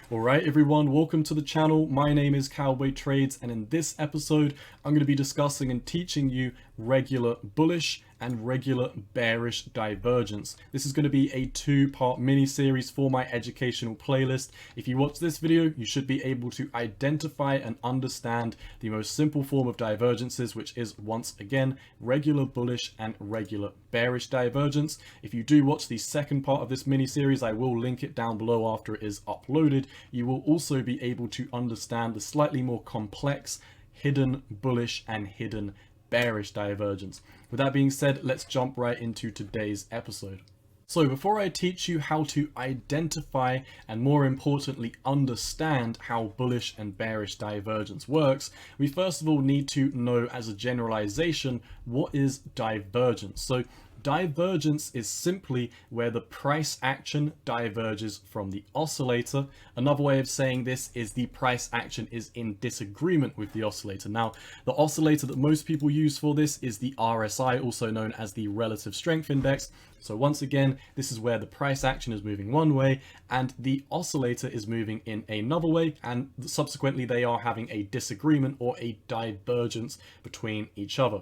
Alright everyone, welcome to the channel. My name is Cowboy Trades, and in this episode I'm going to be discussing and teaching you regular bullish and regular bearish divergence. This is going to be a two-part mini-series for my educational playlist. If you watch this video, you should be able to identify and understand the most simple form of divergences, which is once again regular bullish and regular bearish divergence. If you do watch the second part of this mini-series, I will link it down below after it is uploaded. You will also be able to understand the slightly more complex hidden bullish and hidden bearish divergence. With that being said, let's jump right into today's episode. So before I teach you how to identify and more importantly understand how bullish and bearish divergence works, we first of all need to know as a generalization what is divergence. So divergence is simply where the price action diverges from the oscillator. Another way of saying this is the price action is in disagreement with the oscillator. Now, the oscillator that most people use for this is the RSI, also known as the relative strength index. So once again, this is where the price action is moving one way and the oscillator is moving in another way, and subsequently they are having a disagreement or a divergence between each other.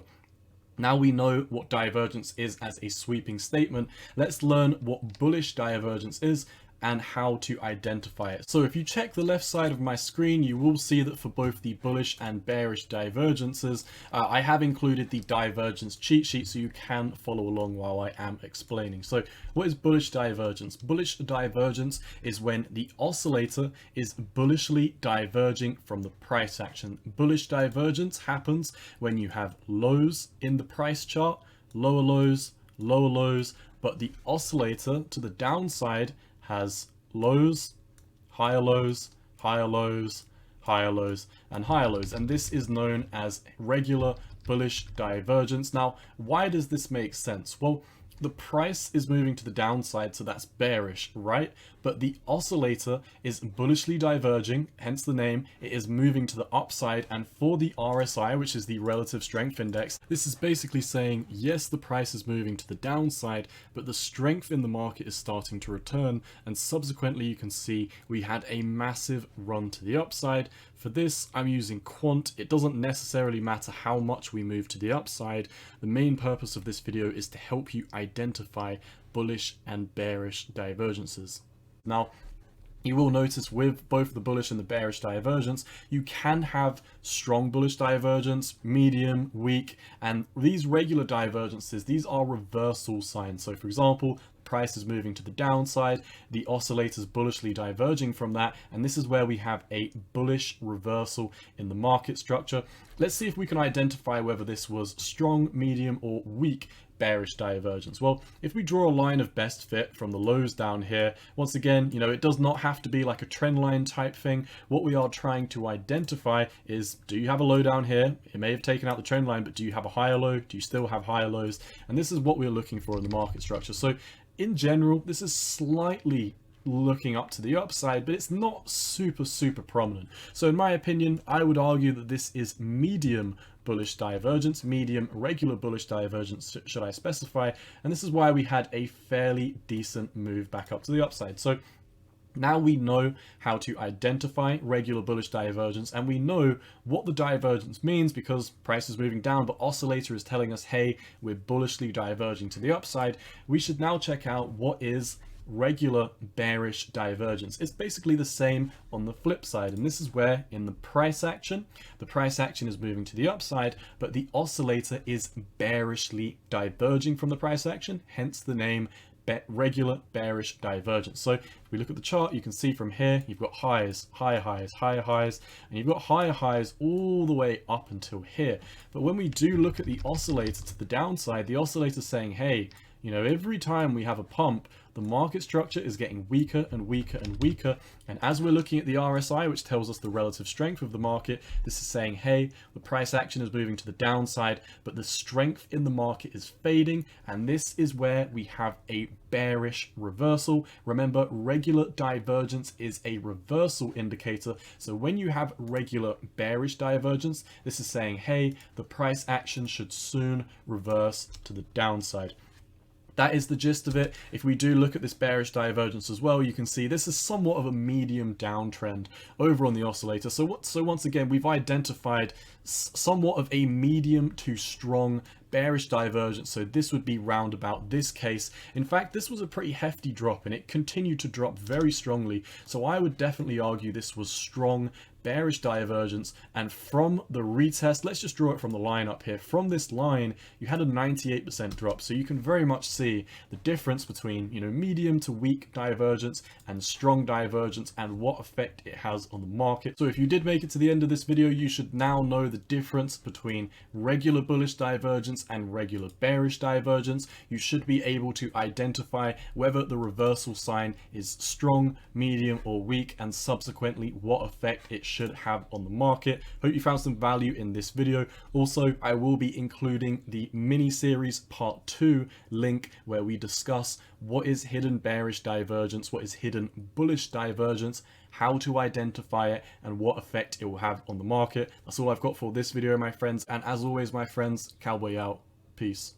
Now we know what divergence is as a sweeping statement. Let's learn what bullish divergence is and how to identify it. So if you check the left side of my screen, you will see that for both the bullish and bearish divergences, I have included the divergence cheat sheet so you can follow along while I am explaining. So what is bullish divergence? Bullish divergence is when the oscillator is bullishly diverging from the price action. Bullish divergence happens when you have lows in the price chart, lower lows, but the oscillator to the downside has lows, higher lows, higher lows, higher lows, and higher lows. And this is known as regular bullish divergence. Now, why does this make sense? Well, the price is moving to the downside, so that's bearish, right? But the oscillator is bullishly diverging, hence the name. It is moving to the upside, and for the RSI, which is the relative strength index, this is basically saying, yes, the price is moving to the downside, but the strength in the market is starting to return, and subsequently you can see we had a massive run to the upside. For this, I'm using quant. It doesn't necessarily matter how much we move to the upside. The main purpose of this video is to help you identify bullish and bearish divergences. Now, you will notice with both the bullish and the bearish divergence, you can have strong bullish divergence, medium, weak, and these regular divergences, these are reversal signs. So for example, price is moving to the downside, the oscillator is bullishly diverging from that, and this is where we have a bullish reversal in the market structure. Let's see if we can identify whether this was strong, medium, or weak bearish divergence. Well, if we draw a line of best fit from the lows down here, once again, it does not have to be like a trend line type thing. What we are trying to identify is, do you have a low down here? It may have taken out the trend line, but do you have a higher low? Do you still have higher lows? And this is what we're looking for in the market structure. So in general, this is slightly looking up to the upside, but it's not super prominent. So in my opinion, I would argue that this is medium bullish divergence, medium regular bullish divergence, should I specify, and this is why we had a fairly decent move back up to the upside. So now we know how to identify regular bullish divergence, and we know what the divergence means because price is moving down, but oscillator is telling us, hey, we're bullishly diverging to the upside. We should now check out what is regular bearish divergence. It's basically the same on the flip side, and this is where in the price action is moving to the upside, but the oscillator is bearishly diverging from the price action, hence the name regular bearish divergence. So if we look at the chart, you can see from here you've got highs, higher highs, higher highs, and you've got higher highs all the way up until here. But when we do look at the oscillator to the downside, the oscillator is saying, hey, every time we have a pump, the market structure is getting weaker and weaker and weaker. And as we're looking at the RSI, which tells us the relative strength of the market, this is saying, hey, the price action is moving to the downside, but the strength in the market is fading. And this is where we have a bearish reversal. Remember, regular divergence is a reversal indicator. So when you have regular bearish divergence, this is saying, hey, the price action should soon reverse to the downside. that is the gist of it. If we do look at this bearish divergence as well, you can see this is somewhat of a medium downtrend over on the oscillator. So once again, we've identified somewhat of a medium to strong bearish divergence. So this would be round about this case. In fact, this was a pretty hefty drop and it continued to drop very strongly. So I would definitely argue this was strong bearish divergence, and from the retest, let's just draw it from the line up here. From this line, you had a 98% drop, so you can very much see the difference between, you know, medium to weak divergence and strong divergence and what effect it has on the market. So if you did make it to the end of this video, you should now know the difference between regular bullish divergence and regular bearish divergence. You should be able to identify whether the reversal sign is strong, medium, or weak, and subsequently what effect it should have on the market. Hope you found some value in this video. Also, I will be including the mini series part 2 link where we discuss what is hidden bearish divergence, what is hidden bullish divergence, how to identify it, and what effect it will have on the market. That's all I've got for this video, my friends. And as always, my friends, Cowboy out. Peace.